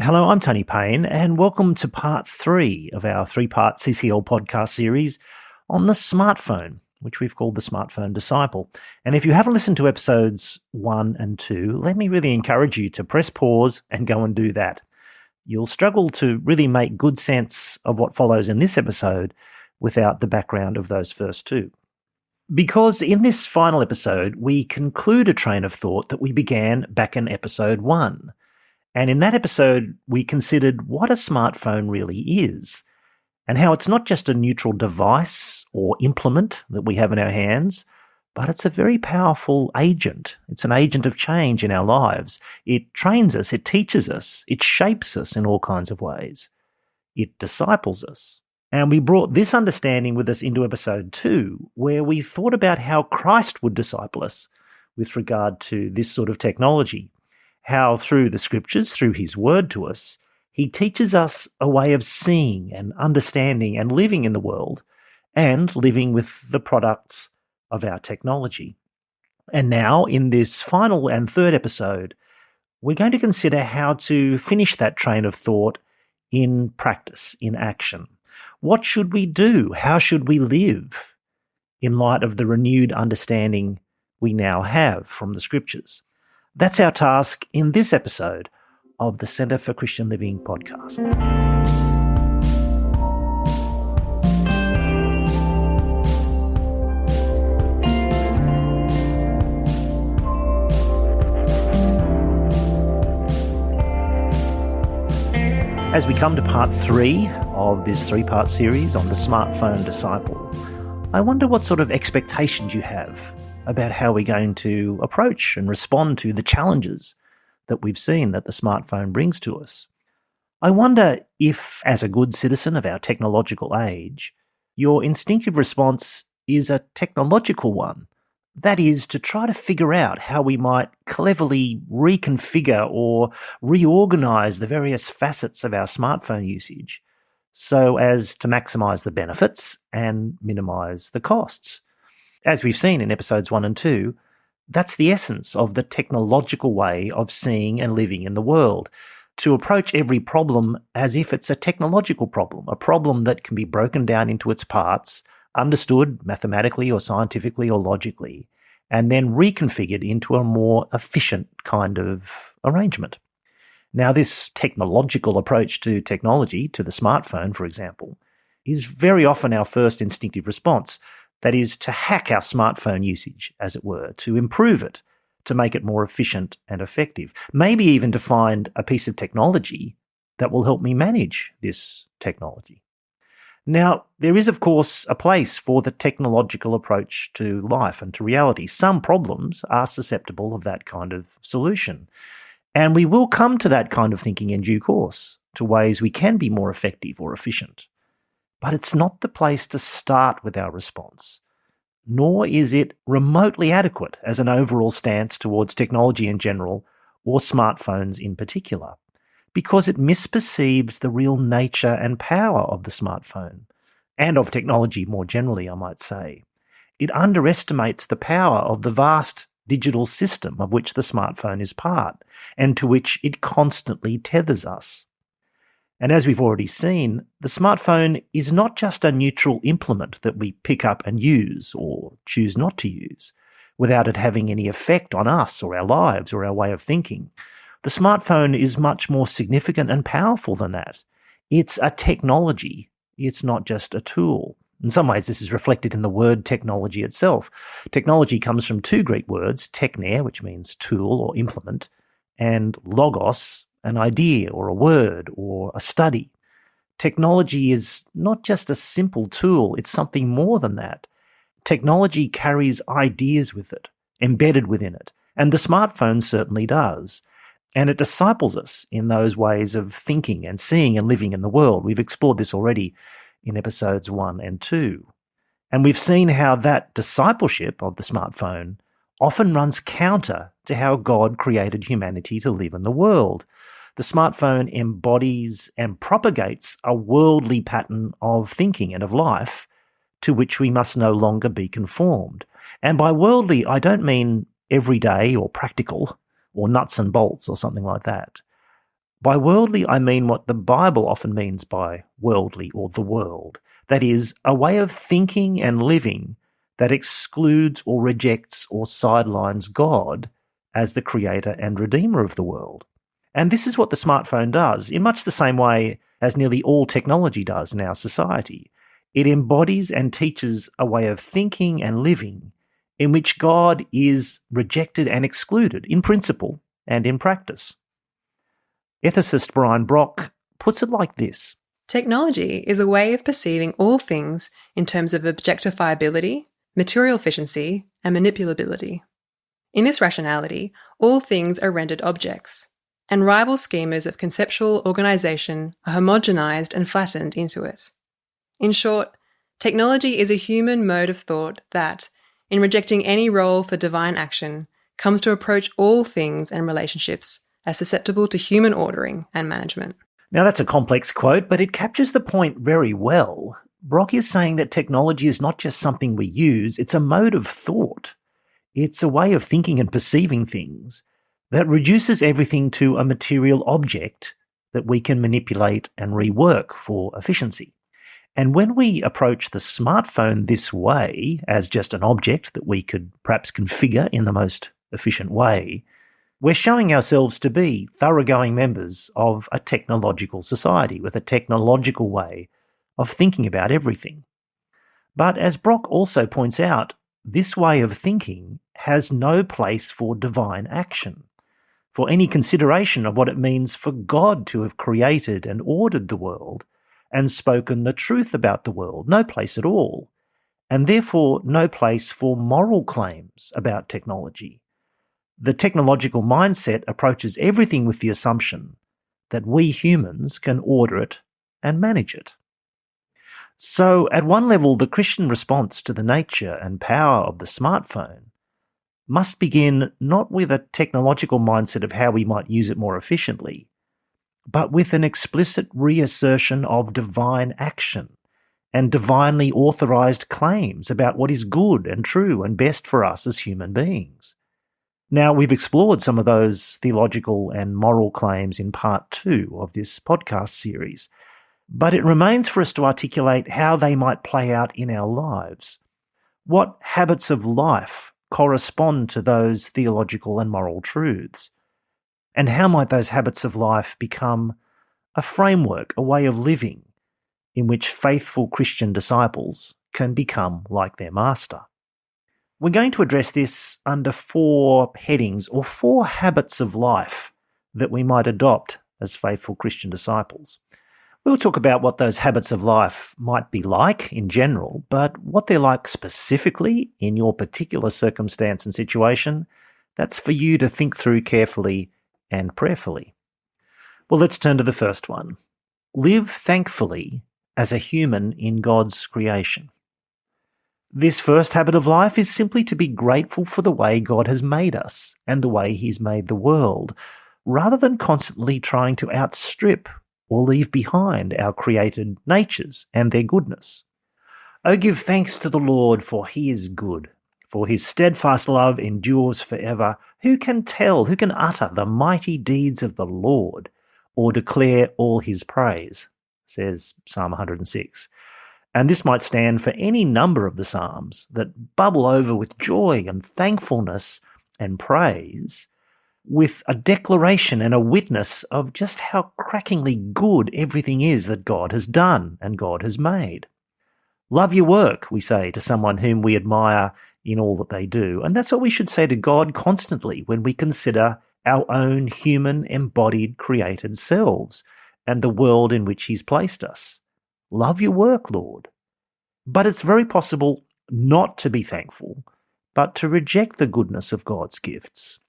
Hello, I'm Tony Payne, and welcome to part 3 of our 3-part CCL podcast series on the smartphone, which we've called the Smartphone Disciple. And if you haven't listened to episodes 1 and 2, let me really encourage you to press pause and go and do that. You'll struggle to really make good sense of what follows in this episode without the background of those first two. Because in this final episode, we conclude a train of thought that we began back in episode 1. And in that episode, we considered what a smartphone really is and how it's not just a neutral device or implement that we have in our hands, but it's a very powerful agent. It's an agent of change in our lives. It trains us, it teaches us, it shapes us in all kinds of ways. It disciples us. And we brought this understanding with us into episode 2, where we thought about how Christ would disciple us with regard to this sort of technology. How through the scriptures, through his word to us, he teaches us a way of seeing and understanding and living in the world and living with the products of our technology. And now, in this final and third episode, we're going to consider how to finish that train of thought in practice, in action. What should we do? How should we live in light of the renewed understanding we now have from the scriptures? That's our task in this episode of the Centre for Christian Living podcast. As we come to part 3 of this 3-part series on the Smartphone Disciple, I wonder what sort of expectations you have about how we're going to approach and respond to the challenges that we've seen that the smartphone brings to us. I wonder if, as a good citizen of our technological age, your instinctive response is a technological one. That is, to try to figure out how we might cleverly reconfigure or reorganize the various facets of our smartphone usage so as to maximize the benefits and minimize the costs. As we've seen in episodes 1 and 2, that's the essence of the technological way of seeing and living in the world, to approach every problem as if it's a technological problem, a problem that can be broken down into its parts, understood mathematically or scientifically or logically, and then reconfigured into a more efficient kind of arrangement. Now, this technological approach to technology, to the smartphone, for example, is very often our first instinctive response. That is, to hack our smartphone usage, as it were, to improve it, to make it more efficient and effective. Maybe even to find a piece of technology that will help me manage this technology. Now, there is, of course, a place for the technological approach to life and to reality. Some problems are susceptible of that kind of solution. And we will come to that kind of thinking in due course, to ways we can be more effective or efficient. But it's not the place to start with our response, nor is it remotely adequate as an overall stance towards technology in general, or smartphones in particular, because it misperceives the real nature and power of the smartphone, and of technology more generally, I might say. It underestimates the power of the vast digital system of which the smartphone is part, and to which it constantly tethers us. And as we've already seen, the smartphone is not just a neutral implement that we pick up and use or choose not to use without it having any effect on us or our lives or our way of thinking. The smartphone is much more significant and powerful than that. It's a technology. It's not just a tool. In some ways, this is reflected in the word technology itself. Technology comes from 2 Greek words, techne, which means tool or implement, and logos, an idea or a word or a study. Technology is not just a simple tool, it's something more than that. Technology carries ideas with it, embedded within it, and the smartphone certainly does. And it disciples us in those ways of thinking and seeing and living in the world. We've explored this already in episodes 1 and 2. And we've seen how that discipleship of the smartphone often runs counter to how God created humanity to live in the world. The smartphone embodies and propagates a worldly pattern of thinking and of life to which we must no longer be conformed. And by worldly, I don't mean everyday or practical or nuts and bolts or something like that. By worldly, I mean what the Bible often means by worldly or the world. That is, a way of thinking and living that excludes or rejects or sidelines God as the creator and redeemer of the world. And this is what the smartphone does, in much the same way as nearly all technology does in our society. It embodies and teaches a way of thinking and living in which God is rejected and excluded in principle and in practice. Ethicist Brian Brock puts it like this. Technology is a way of perceiving all things in terms of objectifiability, material efficiency, and manipulability. In this rationality, all things are rendered objects, and rival schemas of conceptual organisation are homogenised and flattened into it. In short, technology is a human mode of thought that, in rejecting any role for divine action, comes to approach all things and relationships as susceptible to human ordering and management. Now that's a complex quote, but it captures the point very well. Brock is saying that technology is not just something we use, it's a mode of thought. It's a way of thinking and perceiving things that reduces everything to a material object that we can manipulate and rework for efficiency. And when we approach the smartphone this way, as just an object that we could perhaps configure in the most efficient way, we're showing ourselves to be thoroughgoing members of a technological society with a technological way of thinking about everything. But as Brock also points out, this way of thinking has no place for divine action, for any consideration of what it means for God to have created and ordered the world and spoken the truth about the world, no place at all, and therefore no place for moral claims about technology. The technological mindset approaches everything with the assumption that we humans can order it and manage it. So, at one level, the Christian response to the nature and power of the smartphone must begin not with a technological mindset of how we might use it more efficiently, but with an explicit reassertion of divine action and divinely authorized claims about what is good and true and best for us as human beings. Now, we've explored some of those theological and moral claims in part 2 of this podcast series, but it remains for us to articulate how they might play out in our lives. What habits of life correspond to those theological and moral truths? And how might those habits of life become a framework, a way of living, in which faithful Christian disciples can become like their master? We're going to address this under 4 headings or 4 habits of life that we might adopt as faithful Christian disciples. We'll talk about what those habits of life might be like in general, but what they're like specifically in your particular circumstance and situation, that's for you to think through carefully and prayerfully. Well, let's turn to the first one. Live thankfully as a human in God's creation. This first habit of life is simply to be grateful for the way God has made us and the way He's made the world, rather than constantly trying to outstrip or leave behind our created natures and their goodness. Oh, give thanks to the Lord, for He is good, for His steadfast love endures forever. Who can utter the mighty deeds of the Lord or declare all His praise, says Psalm 106. And this might stand for any number of the Psalms that bubble over with joy and thankfulness and praise, with a declaration and a witness of just how crackingly good everything is that God has done and God has made. Love your work, we say to someone whom we admire in all that they do. And that's what we should say to God constantly when we consider our own human, embodied, created selves and the world in which He's placed us. Love your work, Lord. But it's very possible not to be thankful, but to reject the goodness of God's gifts.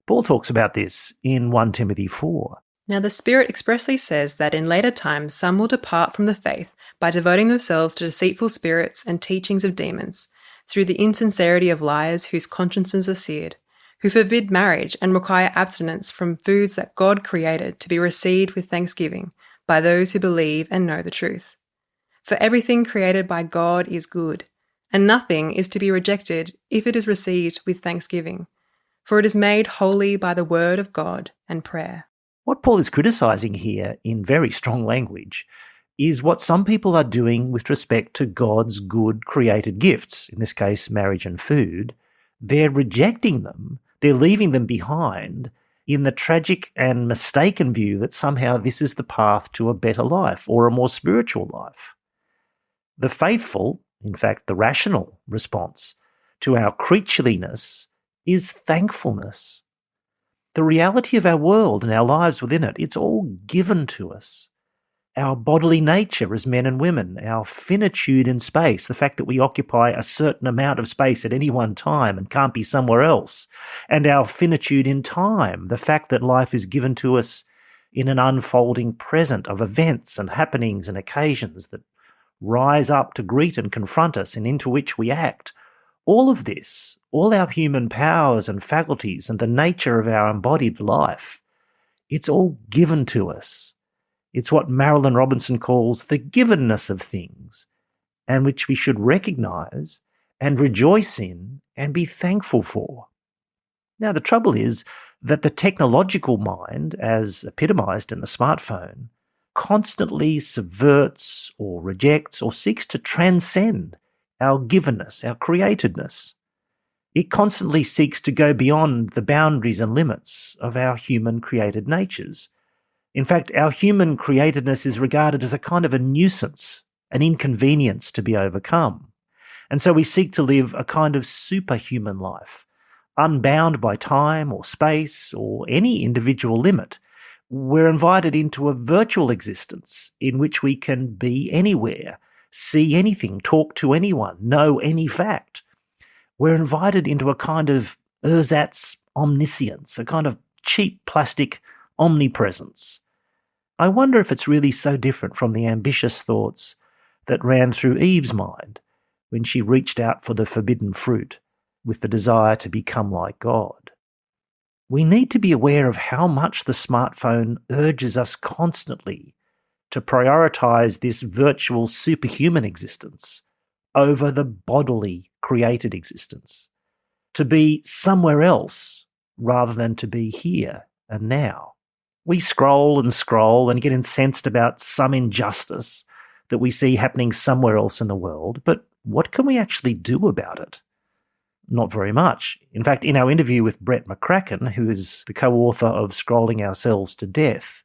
Paul talks about this in 1 Timothy 4. Now the Spirit expressly says that in later times some will depart from the faith by devoting themselves to deceitful spirits and teachings of demons, through the insincerity of liars whose consciences are seared, who forbid marriage and require abstinence from foods that God created to be received with thanksgiving by those who believe and know the truth. For everything created by God is good, and nothing is to be rejected if it is received with thanksgiving, for it is made holy by the word of God and prayer. What Paul is criticizing here in very strong language is what some people are doing with respect to God's good created gifts, in this case, marriage and food. They're rejecting them, they're leaving them behind in the tragic and mistaken view that somehow this is the path to a better life or a more spiritual life. The faithful, in fact, the rational response to our creatureliness is thankfulness. The reality of our world and our lives within it, it's all given to us. Our bodily nature as men and women, our finitude in space, the fact that we occupy a certain amount of space at any one time and can't be somewhere else, and our finitude in time, the fact that life is given to us in an unfolding present of events and happenings and occasions that rise up to greet and confront us and into which we act. All of this, all our human powers and faculties and the nature of our embodied life, it's all given to us. It's what Marilyn Robinson calls the givenness of things, and which we should recognize and rejoice in and be thankful for. Now, the trouble is that the technological mind, as epitomized in the smartphone, constantly subverts or rejects or seeks to transcend our givenness, our createdness. It constantly seeks to go beyond the boundaries and limits of our human created natures. In fact, our human createdness is regarded as a kind of a nuisance, an inconvenience to be overcome. And so we seek to live a kind of superhuman life, unbound by time or space or any individual limit. We're invited into a virtual existence in which we can be anywhere, see anything, talk to anyone, know any fact. We're invited into a kind of ersatz omniscience, a kind of cheap plastic omnipresence. I wonder if it's really so different from the ambitious thoughts that ran through Eve's mind when she reached out for the forbidden fruit with the desire to become like God. We need to be aware of how much the smartphone urges us constantly to prioritize this virtual superhuman existence over the bodily created existence, to be somewhere else rather than to be here and now. We scroll and get incensed about some injustice that we see happening somewhere else in the world, but what can we actually do about it? Not very much. In fact, in our interview with Brett McCracken, who is the co-author of Scrolling Ourselves to Death,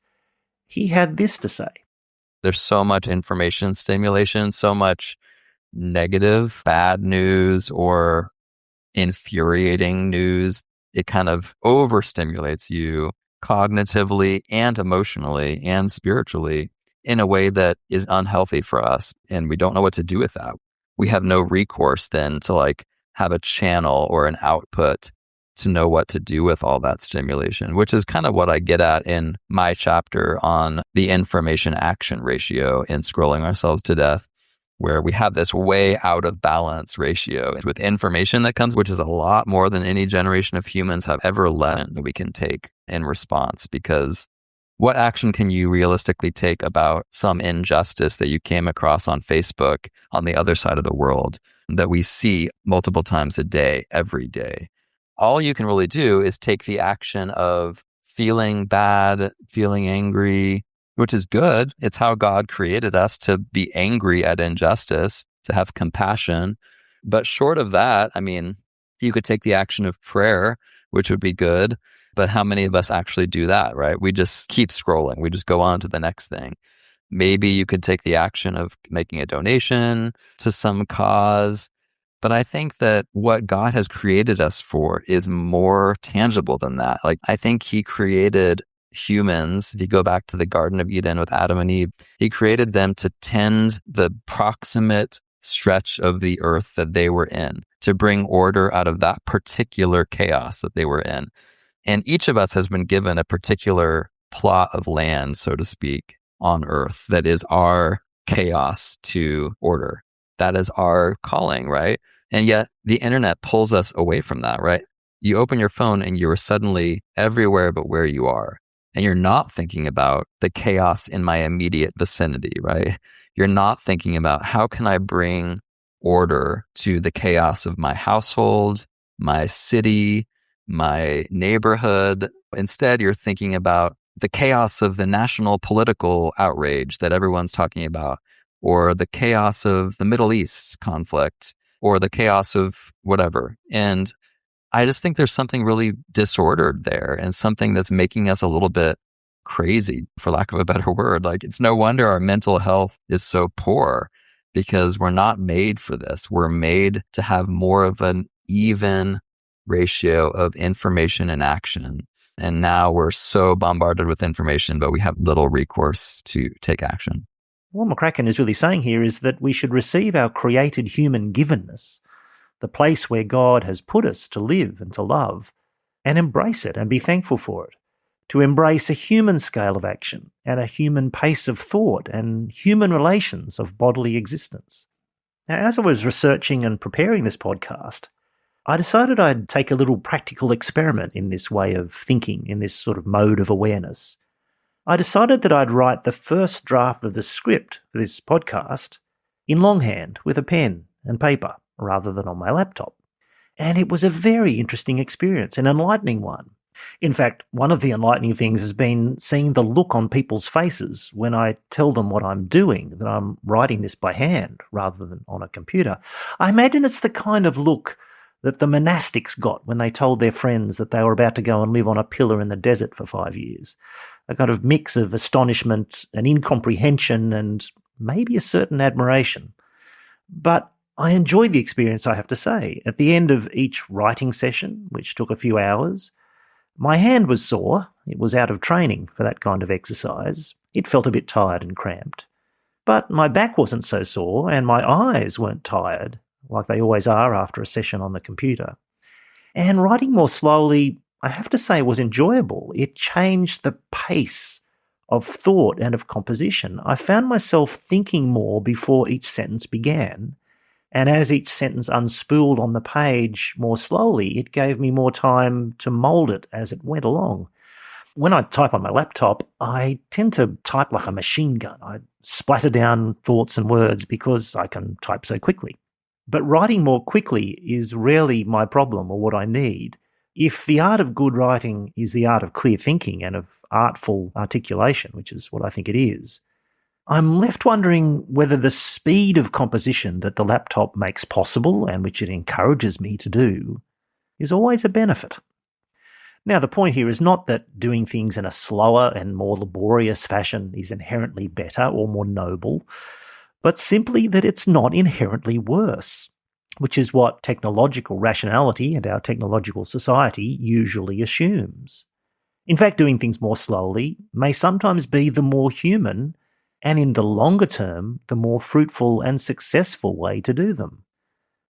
he had this to say. There's so much information stimulation, so much negative, bad news or infuriating news. It kind of overstimulates you cognitively and emotionally and spiritually in a way that is unhealthy for us. And we don't know what to do with that. We have no recourse then to have a channel or an output to know what to do with all that stimulation, which is kind of what I get at in my chapter on the information action ratio in Scrolling Ourselves to Death, where we have this way out of balance ratio with information that comes, which is a lot more than any generation of humans have ever let that we can take in response. Because what action can you realistically take about some injustice that you came across on Facebook on the other side of the world that we see multiple times a day, every day? All you can really do is take the action of feeling bad, feeling angry, which is good. It's how God created us, to be angry at injustice, to have compassion. But short of that, you could take the action of prayer, which would be good. But how many of us actually do that, right? We just keep scrolling. We just go on to the next thing. Maybe you could take the action of making a donation to some cause. But I think that what God has created us for is more tangible than that. I think He created humans, if you go back to the Garden of Eden with Adam and Eve, He created them to tend the proximate stretch of the earth that they were in, to bring order out of that particular chaos that they were in. And each of us has been given a particular plot of land, so to speak, on earth that is our chaos to order. That is our calling, right? And yet the internet pulls us away from that, right? You open your phone and you're suddenly everywhere but where you are. And you're not thinking about the chaos in my immediate vicinity, right? You're not thinking about how can I bring order to the chaos of my household, my city, my neighborhood. Instead, you're thinking about the chaos of the national political outrage that everyone's talking about, or the chaos of the Middle East conflict, or the chaos of whatever. And I just think there's something really disordered there and something that's making us a little bit crazy, for lack of a better word. Like, it's no wonder our mental health is so poor, because we're not made for this. We're made to have more of an even ratio of information and action. And now we're so bombarded with information, but we have little recourse to take action. What McCracken is really saying here is that we should receive our created human givenness, the place where God has put us to live and to love, and embrace it and be thankful for it. To embrace a human scale of action and a human pace of thought and human relations of bodily existence. Now, as I was researching and preparing this podcast, I decided I'd take a little practical experiment in this way of thinking, in this sort of mode of awareness. I decided that I'd write the first draft of the script for this podcast in longhand with a pen and paper rather than on my laptop. And it was a very interesting experience, an enlightening one. In fact, one of the enlightening things has been seeing the look on people's faces when I tell them what I'm doing, that I'm writing this by hand rather than on a computer. I imagine it's the kind of look that the monastics got when they told their friends that they were about to go and live on a pillar in the desert for 5 years. A kind of mix of astonishment and incomprehension and maybe a certain admiration. But I enjoyed the experience, I have to say. At the end of each writing session, which took a few hours, my hand was sore. It was out of training for that kind of exercise. It felt a bit tired and cramped. But my back wasn't so sore, and my eyes weren't tired, like they always are after a session on the computer. And writing more slowly, I have to say, was enjoyable. It changed the pace of thought and of composition. I found myself thinking more before each sentence began, and as each sentence unspooled on the page more slowly, it gave me more time to mould it as it went along. When I type on my laptop, I tend to type like a machine gun. I splatter down thoughts and words because I can type so quickly. But writing more quickly is rarely my problem or what I need. If the art of good writing is the art of clear thinking and of artful articulation, which is what I think it is, I'm left wondering whether the speed of composition that the laptop makes possible and which it encourages me to do is always a benefit. Now, the point here is not that doing things in a slower and more laborious fashion is inherently better or more noble, but simply that it's not inherently worse, which is what technological rationality and our technological society usually assumes. In fact, doing things more slowly may sometimes be the more human and in the longer term, the more fruitful and successful way to do them.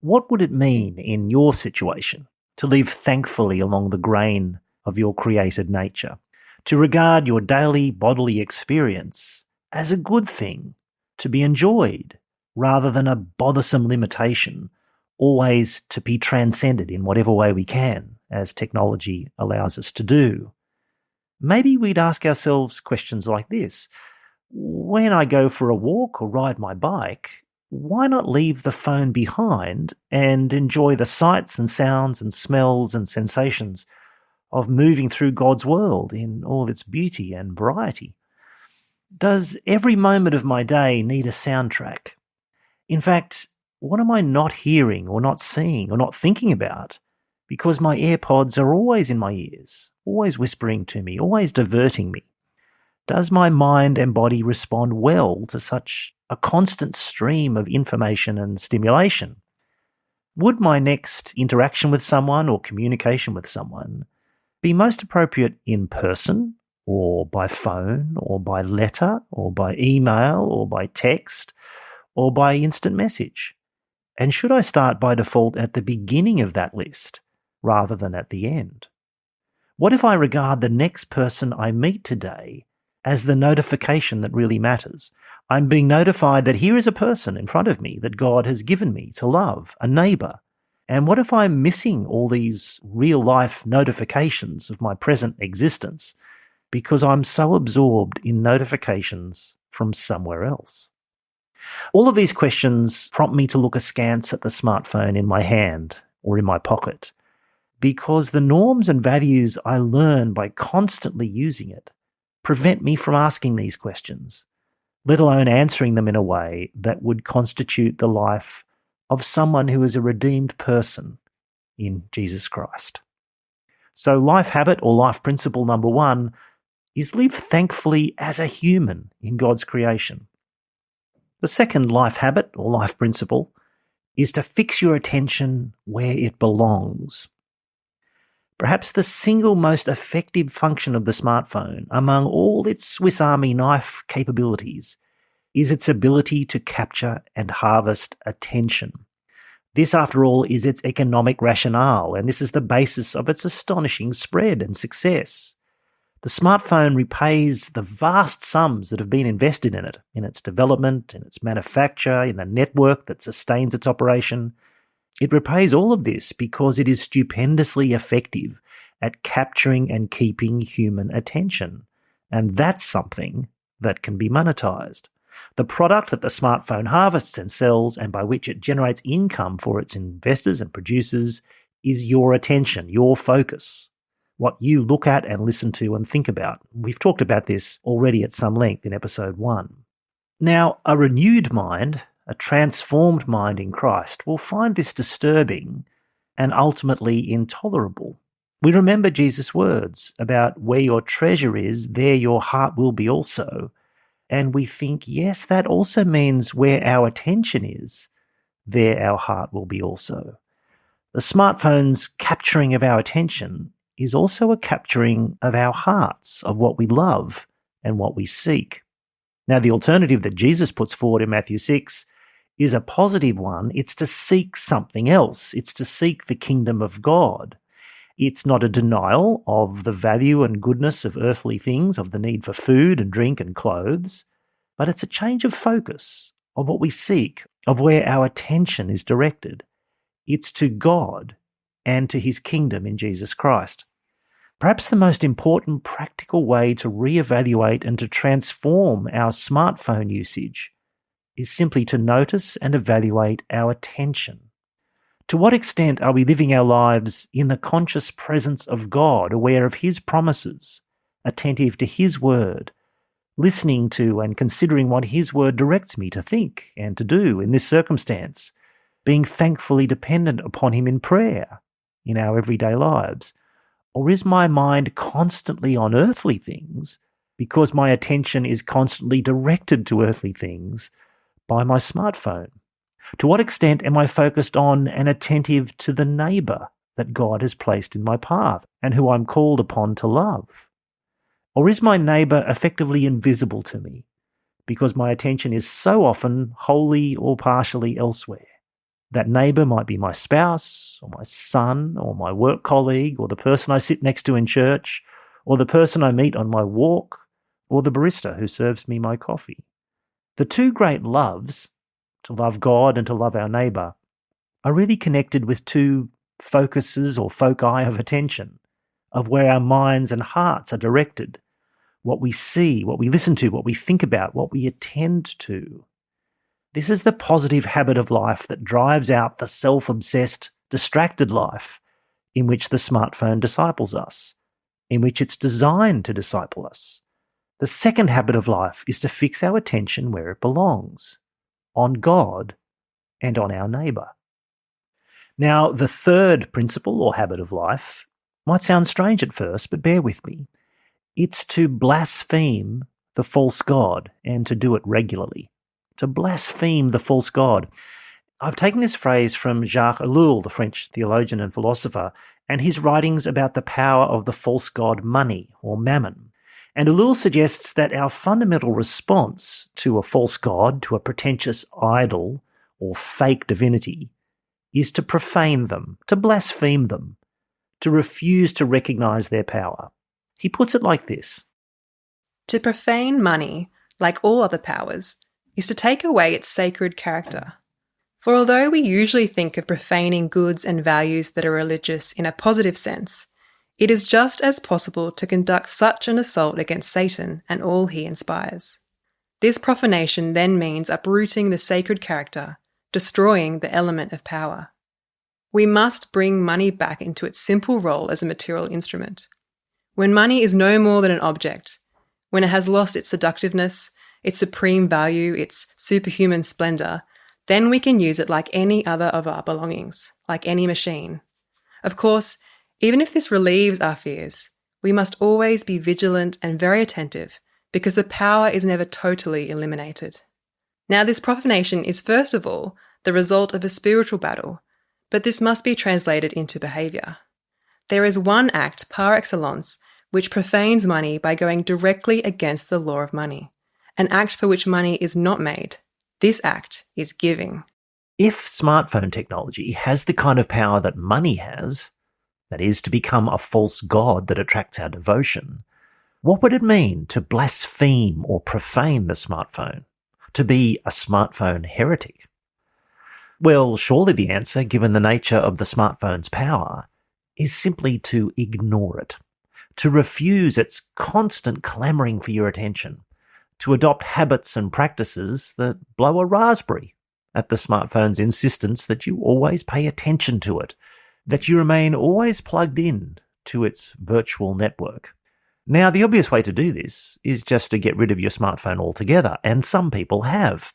What would it mean in your situation to live thankfully along the grain of your created nature, to regard your daily bodily experience as a good thing, to be enjoyed, rather than a bothersome limitation, always to be transcended in whatever way we can, as technology allows us to do? Maybe we'd ask ourselves questions like this. When I go for a walk or ride my bike, why not leave the phone behind and enjoy the sights and sounds and smells and sensations of moving through God's world in all its beauty and variety? Does every moment of my day need a soundtrack? In fact, what am I not hearing or not seeing or not thinking about? Because my AirPods are always in my ears, always whispering to me, always diverting me. Does my mind and body respond well to such a constant stream of information and stimulation? Would my next interaction with someone or communication with someone be most appropriate in person, or by phone, or by letter, or by email, or by text, or by instant message? And should I start by default at the beginning of that list rather than at the end? What if I regard the next person I meet today as the notification that really matters? I'm being notified that here is a person in front of me that God has given me to love, a neighbour. And what if I'm missing all these real-life notifications of my present existence because I'm so absorbed in notifications from somewhere else? All of these questions prompt me to look askance at the smartphone in my hand or in my pocket, because the norms and values I learn by constantly using it prevent me from asking these questions, let alone answering them in a way that would constitute the life of someone who is a redeemed person in Jesus Christ. So life habit or life principle number 1 is live thankfully as a human in God's creation. The second life habit or life principle is to fix your attention where it belongs. Perhaps the single most effective function of the smartphone, among all its Swiss Army knife capabilities, is its ability to capture and harvest attention. This, after all, is its economic rationale, and this is the basis of its astonishing spread and success. The smartphone repays the vast sums that have been invested in it, in its development, in its manufacture, in the network that sustains its operation. It repays all of this because it is stupendously effective at capturing and keeping human attention. And that's something that can be monetized. The product that the smartphone harvests and sells, and by which it generates income for its investors and producers, is your attention, your focus, what you look at and listen to and think about. We've talked about this already at some length in episode 1. Now, a renewed mind, a transformed mind in Christ, will find this disturbing and ultimately intolerable. We remember Jesus' words about where your treasure is, there your heart will be also. And we think, yes, that also means where our attention is, there our heart will be also. The smartphone's capturing of our attention is also a capturing of our hearts, of what we love and what we seek. Now, the alternative that Jesus puts forward in Matthew 6 is a positive one. It's to seek something else. It's to seek the kingdom of God. It's not a denial of the value and goodness of earthly things, of the need for food and drink and clothes, but it's a change of focus of what we seek, of where our attention is directed. It's to God and to his kingdom in Jesus Christ. Perhaps the most important practical way to reevaluate and to transform our smartphone usage is simply to notice and evaluate our attention. To what extent are we living our lives in the conscious presence of God, aware of his promises, attentive to his word, listening to and considering what his word directs me to think and to do in this circumstance, being thankfully dependent upon him in prayer in our everyday lives? Or is my mind constantly on earthly things because my attention is constantly directed to earthly things by my smartphone? To what extent am I focused on and attentive to the neighbour that God has placed in my path and who I'm called upon to love? Or is my neighbour effectively invisible to me because my attention is so often wholly or partially elsewhere? That neighbour might be my spouse or my son or my work colleague or the person I sit next to in church or the person I meet on my walk or the barista who serves me my coffee. The two great loves, to love God and to love our neighbour, are really connected with two focuses or foci of attention, of where our minds and hearts are directed, what we see, what we listen to, what we think about, what we attend to. This is the positive habit of life that drives out the self-obsessed, distracted life in which the smartphone disciples us, in which it's designed to disciple us. The second habit of life is to fix our attention where it belongs, on God and on our neighbour. Now, the third principle or habit of life might sound strange at first, but bear with me. It's to blaspheme the false god and to do it regularly. To blaspheme the false god. I've taken this phrase from Jacques Ellul, the French theologian and philosopher, and his writings about the power of the false god money or mammon. And Ellul suggests that our fundamental response to a false god, to a pretentious idol or fake divinity, is to profane them, to blaspheme them, to refuse to recognize their power. He puts it like this. To profane money, like all other powers, is to take away its sacred character. For although we usually think of profaning goods and values that are religious in a positive sense, it is just as possible to conduct such an assault against Satan and all he inspires. This profanation then means uprooting the sacred character, destroying the element of power. We must bring money back into its simple role as a material instrument. When money is no more than an object, when it has lost its seductiveness, its supreme value, its superhuman splendor, then we can use it like any other of our belongings, like any machine. Of course, even if this relieves our fears, we must always be vigilant and very attentive because the power is never totally eliminated. Now, this profanation is first of all the result of a spiritual battle, but this must be translated into behaviour. There is one act par excellence which profanes money by going directly against the law of money, an act for which money is not made. This act is giving. If smartphone technology has the kind of power that money has, that is, to become a false god that attracts our devotion, what would it mean to blaspheme or profane the smartphone? To be a smartphone heretic? Well, surely the answer, given the nature of the smartphone's power, is simply to ignore it, to refuse its constant clamouring for your attention, to adopt habits and practices that blow a raspberry at the smartphone's insistence that you always pay attention to it, that you remain always plugged in to its virtual network. Now, the obvious way to do this is just to get rid of your smartphone altogether, and some people have.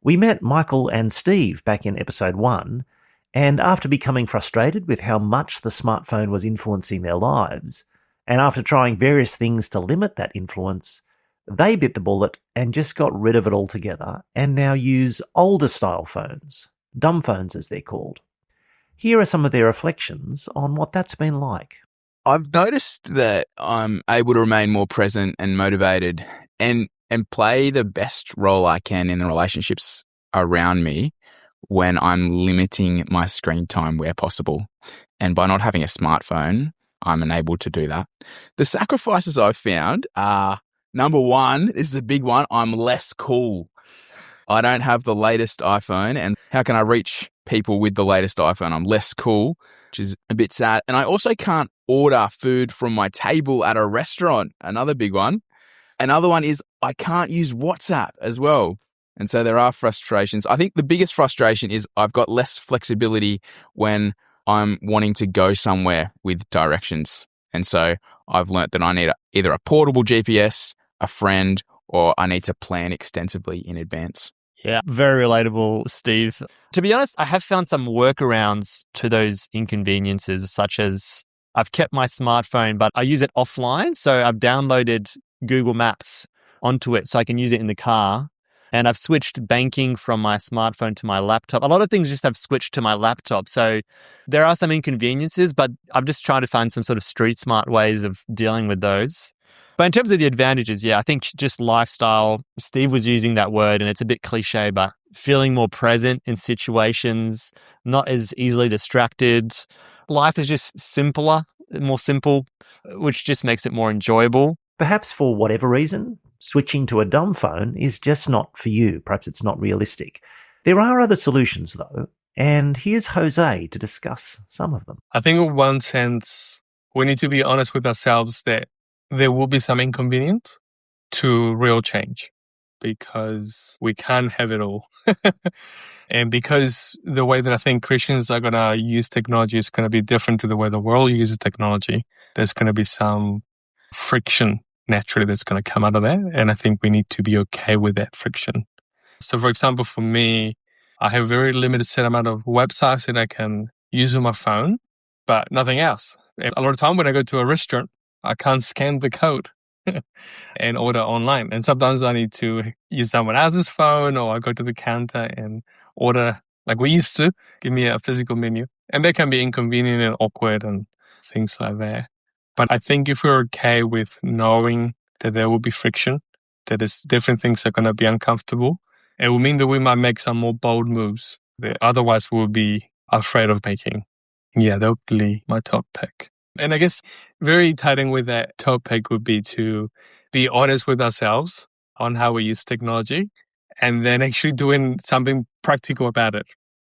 We met Michael and Steve back in episode 1, and after becoming frustrated with how much the smartphone was influencing their lives, and after trying various things to limit that influence, they bit the bullet and just got rid of it altogether and now use older style phones, dumb phones as they're called. Here are some of their reflections on what that's been like. I've noticed that I'm able to remain more present and motivated and play the best role I can in the relationships around me when I'm limiting my screen time where possible. And by not having a smartphone, I'm enabled to do that. The sacrifices I've found are, number one, this is a big one, I'm less cool. I don't have the latest iPhone, and how can I reach people with the latest iPhone? I'm less cool, which is a bit sad. And I also can't order food from my table at a restaurant, another big one. Another one is I can't use WhatsApp as well. And so there are frustrations. I think the biggest frustration is I've got less flexibility when I'm wanting to go somewhere with directions. And so I've learnt that I need either a portable GPS, a friend, or I need to plan extensively in advance. Yeah, very relatable, Steve. To be honest, I have found some workarounds to those inconveniences, such as I've kept my smartphone, but I use it offline. So I've downloaded Google Maps onto it so I can use it in the car. And I've switched banking from my smartphone to my laptop. A lot of things just have switched to my laptop. So there are some inconveniences, but I'm just trying to find some sort of street smart ways of dealing with those. But in terms of the advantages, yeah, I think just lifestyle, Steve was using that word and it's a bit cliche, but feeling more present in situations, not as easily distracted. Life is just simpler, more simple, which just makes it more enjoyable. Perhaps for whatever reason, switching to a dumb phone is just not for you. Perhaps it's not realistic. There are other solutions, though, and here's Jose to discuss some of them. I think in one sense, we need to be honest with ourselves that there will be some inconvenience to real change because we can't have it all. And because the way that I think Christians are going to use technology is going to be different to the way the world uses technology, there's going to be some friction naturally that's going to come out of that. And I think we need to be okay with that friction. So for example, for me, I have a very limited set amount of websites that I can use on my phone, but nothing else. And a lot of time when I go to a restaurant, I can't scan the code and order online. And sometimes I need to use someone else's phone or I go to the counter and order like we used to, give me a physical menu. And that can be inconvenient and awkward and things like that. But I think if we're okay with knowing that there will be friction, that there's different things are going to be uncomfortable, it will mean that we might make some more bold moves that otherwise we would be afraid of making. Yeah, that would be my top pick. And I guess very tied in with that top pick would be to be honest with ourselves on how we use technology and then actually doing something practical about it.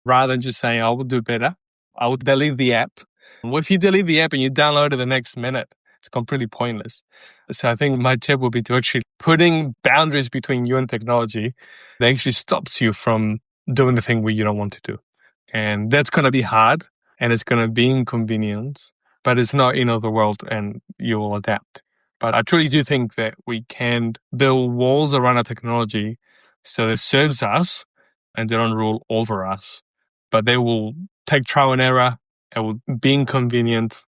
Rather than just saying, I will do better. I will delete the app. Well, if you delete the app and you download it the next minute, it's completely pointless. So I think my tip would be to actually putting boundaries between you and technology that actually stops you from doing the thing where you don't want to do. And that's going to be hard and it's going to be inconvenience, but it's not the world and you will adapt. But I truly do think that we can build walls around our technology so that it serves us and they don't rule over us. But they will take trial and error. It will be inconvenient,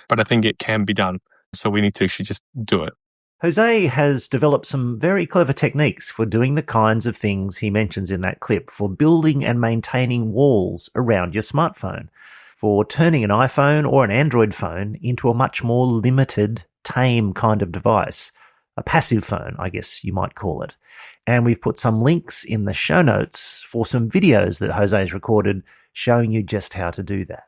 but I think it can be done. So we need to actually just do it. Jose has developed some very clever techniques for doing the kinds of things he mentions in that clip, for building and maintaining walls around your smartphone, for turning an iPhone or an Android phone into a much more limited, tame kind of device, a passive phone, I guess you might call it. And we've put some links in the show notes for some videos that Jose's recorded showing you just how to do that.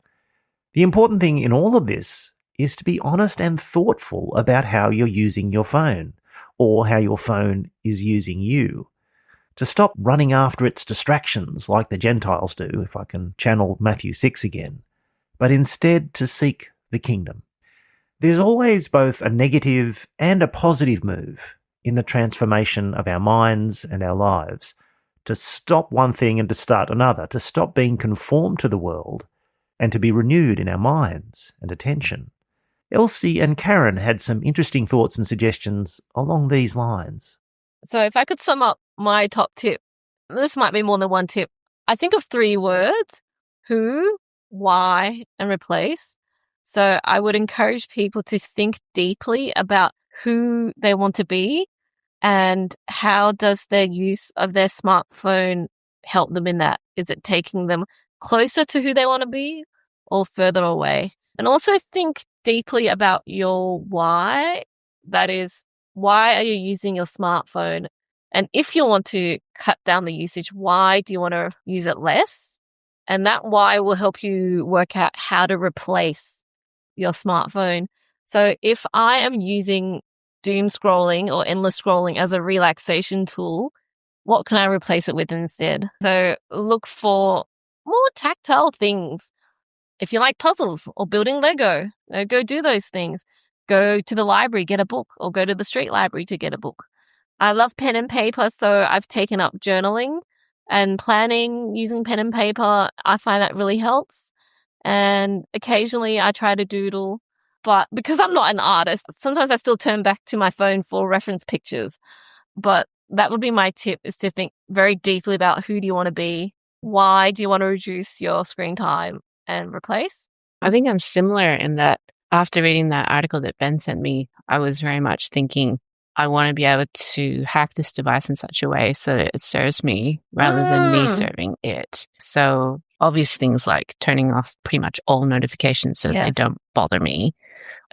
The important thing in all of this is to be honest and thoughtful about how you're using your phone, or how your phone is using you. To stop running after its distractions like the Gentiles do, if I can channel Matthew 6 again, but instead to seek the kingdom. There's always both a negative and a positive move in the transformation of our minds and our lives, to stop one thing and to start another, to stop being conformed to the world and to be renewed in our minds and attention. Elsie and Karen had some interesting thoughts and suggestions along these lines. So if I could sum up my top tip, this might be more than one tip. I think of 3 words: who, why, and replace. So I would encourage people to think deeply about who they want to be and how does their use of their smartphone help them in that. Is it taking them closer to who they want to be or further away? And also think deeply about your why. That is, why are you using your smartphone? And if you want to cut down the usage, why do you want to use it less? And that why will help you work out how to replace your smartphone. So if I am using doom scrolling or endless scrolling as a relaxation tool, what can I replace it with instead? So look for more tactile things. If you like puzzles or building Lego, go do those things. Go to the library, get a book, or go to the street library to get a book. I love pen and paper, so I've taken up journaling and planning using pen and paper. I find that really helps. And occasionally I try to doodle, but because I'm not an artist, sometimes I still turn back to my phone for reference pictures. But that would be my tip, is to think very deeply about who do you want to be? Why do you want to reduce your screen time and replace? I think I'm similar in that after reading that article that Ben sent me, I was very much thinking, I want to be able to hack this device in such a way so that it serves me rather than me serving it. So obvious things like turning off pretty much all notifications so that they don't bother me.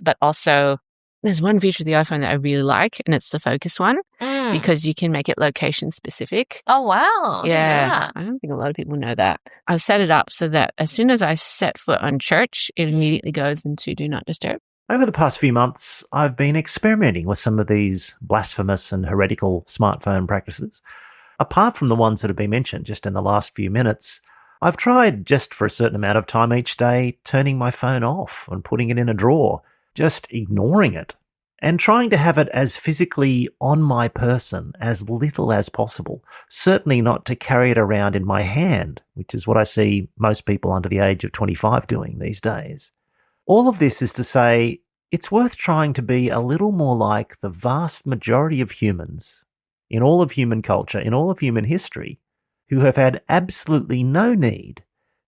But also, there's one feature of the iPhone that I really like, and it's the focus one, because you can make it location specific. Oh, wow. Yeah. I don't think a lot of people know that. I've set it up so that as soon as I set foot on church, it immediately goes into Do Not Disturb. Over the past few months, I've been experimenting with some of these blasphemous and heretical smartphone practices. Apart from the ones that have been mentioned just in the last few minutes, I've tried, just for a certain amount of time each day, turning my phone off and putting it in a drawer, just ignoring it, and trying to have it as physically on my person as little as possible. Certainly not to carry it around in my hand, which is what I see most people under the age of 25 doing these days. All of this is to say, it's worth trying to be a little more like the vast majority of humans in all of human culture, in all of human history, who have had absolutely no need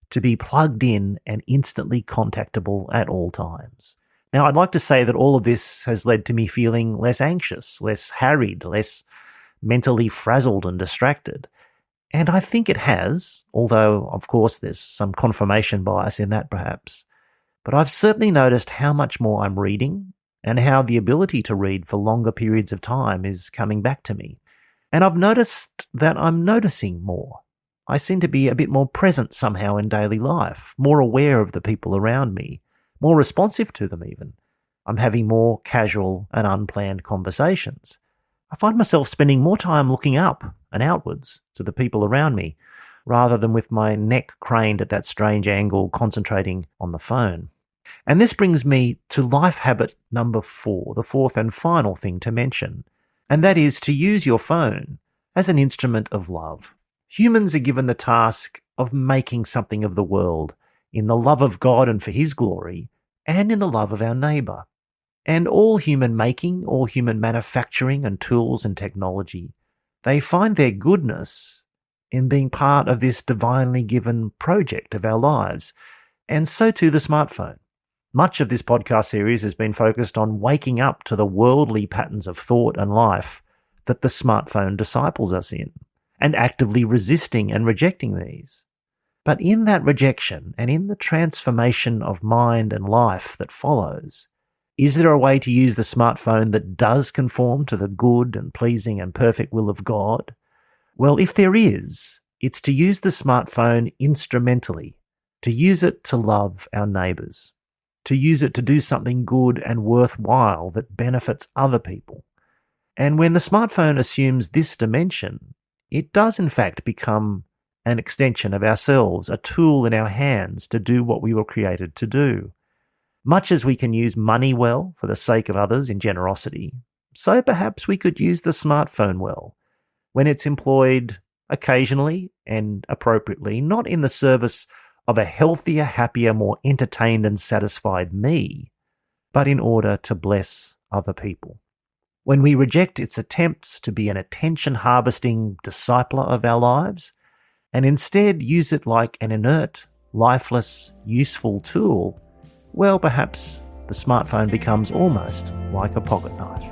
to be plugged in and instantly contactable at all times. Now, I'd like to say that all of this has led to me feeling less anxious, less harried, less mentally frazzled and distracted. And I think it has, although, of course, there's some confirmation bias in that perhaps. But I've certainly noticed how much more I'm reading and how the ability to read for longer periods of time is coming back to me. And I've noticed that I'm noticing more. I seem to be a bit more present somehow in daily life, more aware of the people around me, more responsive to them even. I'm having more casual and unplanned conversations. I find myself spending more time looking up and outwards to the people around me, rather than with my neck craned at that strange angle concentrating on the phone. And this brings me to life habit number 4, the fourth and final thing to mention, and that is to use your phone as an instrument of love. Humans are given the task of making something of the world in the love of God and for His glory, and in the love of our neighbour. And all human making, all human manufacturing and tools and technology, they find their goodness in being part of this divinely given project of our lives. And so too the smartphone. Much of this podcast series has been focused on waking up to the worldly patterns of thought and life that the smartphone disciples us in, and actively resisting and rejecting these. But in that rejection and in the transformation of mind and life that follows, is there a way to use the smartphone that does conform to the good and pleasing and perfect will of God? Well, if there is, it's to use the smartphone instrumentally, to use it to love our neighbours, to use it to do something good and worthwhile that benefits other people. And when the smartphone assumes this dimension, it does in fact become an extension of ourselves, a tool in our hands to do what we were created to do. Much as we can use money well for the sake of others in generosity, so perhaps we could use the smartphone well when it's employed occasionally and appropriately, not in the service of a healthier, happier, more entertained and satisfied me, but in order to bless other people. When we reject its attempts to be an attention-harvesting discipler of our lives, and instead use it like an inert, lifeless, useful tool, well, perhaps the smartphone becomes almost like a pocket knife.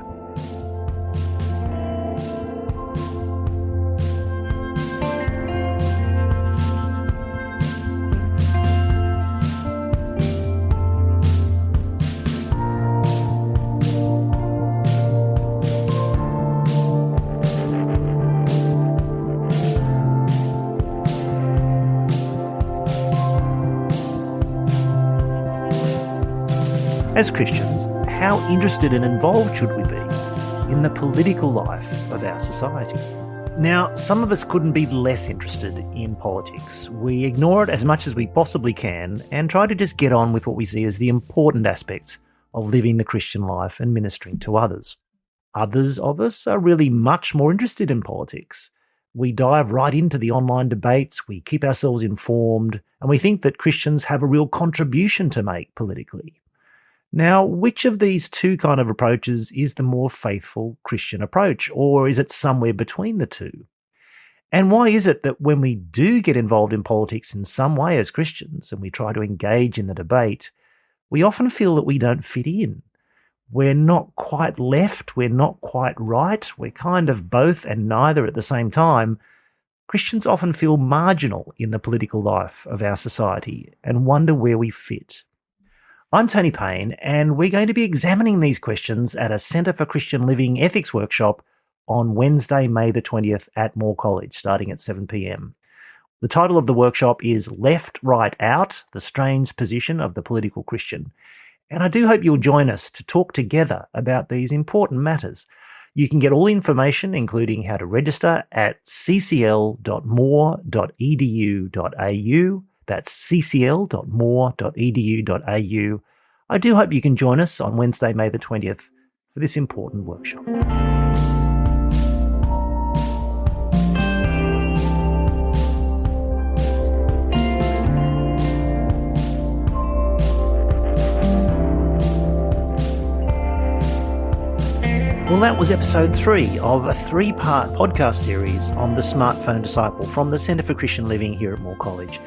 As Christians, how interested and involved should we be in the political life of our society? Now, some of us couldn't be less interested in politics. We ignore it as much as we possibly can and try to just get on with what we see as the important aspects of living the Christian life and ministering to others. Others of us are really much more interested in politics. We dive right into the online debates, we keep ourselves informed, and we think that Christians have a real contribution to make politically. Now, which of these two kind of approaches is the more faithful Christian approach, or is it somewhere between the two? And why is it that when we do get involved in politics in some way as Christians and we try to engage in the debate, we often feel that we don't fit in? We're not quite left, we're not quite right, we're kind of both and neither at the same time. Christians often feel marginal in the political life of our society and wonder where we fit. I'm Tony Payne, and we're going to be examining these questions at a Centre for Christian Living ethics workshop on Wednesday, May the 20th at Moore College, starting at 7 p.m. The title of the workshop is Left, Right, Out, the Strange Position of the Political Christian. And I do hope you'll join us to talk together about these important matters. You can get all the information, including how to register, at ccl.moore.edu.au. That's ccl.moore.edu.au. I do hope you can join us on Wednesday, May the 20th for this important workshop. Well, that was episode 3 of a 3-part podcast series on the Smartphone Disciple from the Centre for Christian Living here at Moore College.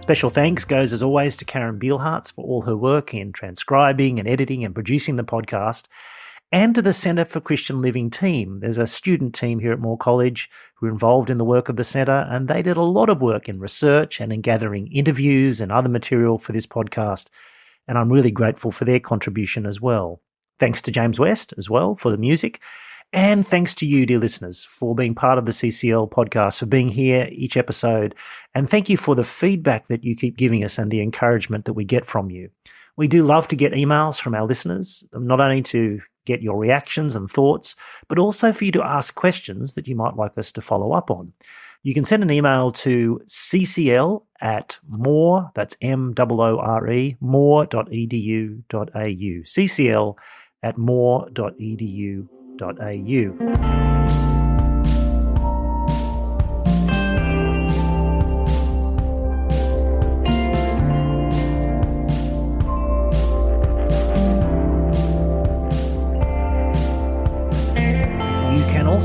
Special thanks goes, as always, to Karen Bielhartz for all her work in transcribing and editing and producing the podcast, and to the Centre for Christian Living team. There's a student team here at Moore College who are involved in the work of the centre, and they did a lot of work in research and in gathering interviews and other material for this podcast, and I'm really grateful for their contribution as well. Thanks to James West as well for the music. And thanks to you, dear listeners, for being part of the CCL podcast, for being here each episode. And thank you for the feedback that you keep giving us and the encouragement that we get from you. We do love to get emails from our listeners, not only to get your reactions and thoughts, but also for you to ask questions that you might like us to follow up on. You can send an email to ccl@moore, that's M-O-O-R-E, moore.edu.au, ccl@moore.edu.au.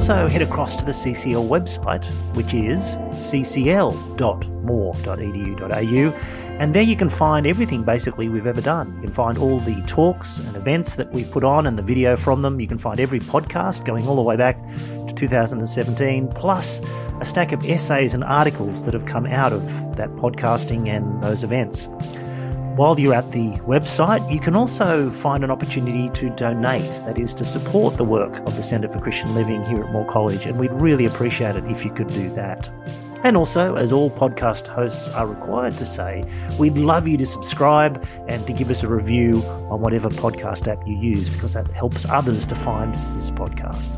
also head across to the CCL website, which is ccl.more.edu.au, and there you can find everything basically we've ever done. You can find all the talks and events that we've put on and the video from them. You can find every podcast going all the way back to 2017, plus a stack of essays and articles that have come out of that podcasting and those events. While you're at the website, you can also find an opportunity to donate, that is, to support the work of the Centre for Christian Living here at Moore College, and we'd really appreciate it if you could do that. And also, as all podcast hosts are required to say, we'd love you to subscribe and to give us a review on whatever podcast app you use, because that helps others to find this podcast.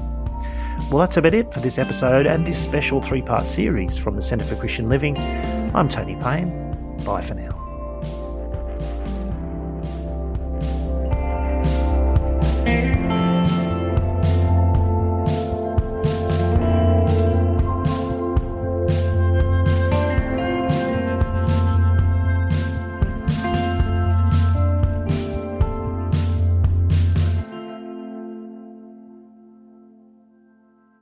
Well, that's about it for this episode and this special 3-part series from the Centre for Christian Living. I'm Tony Payne. Bye for now.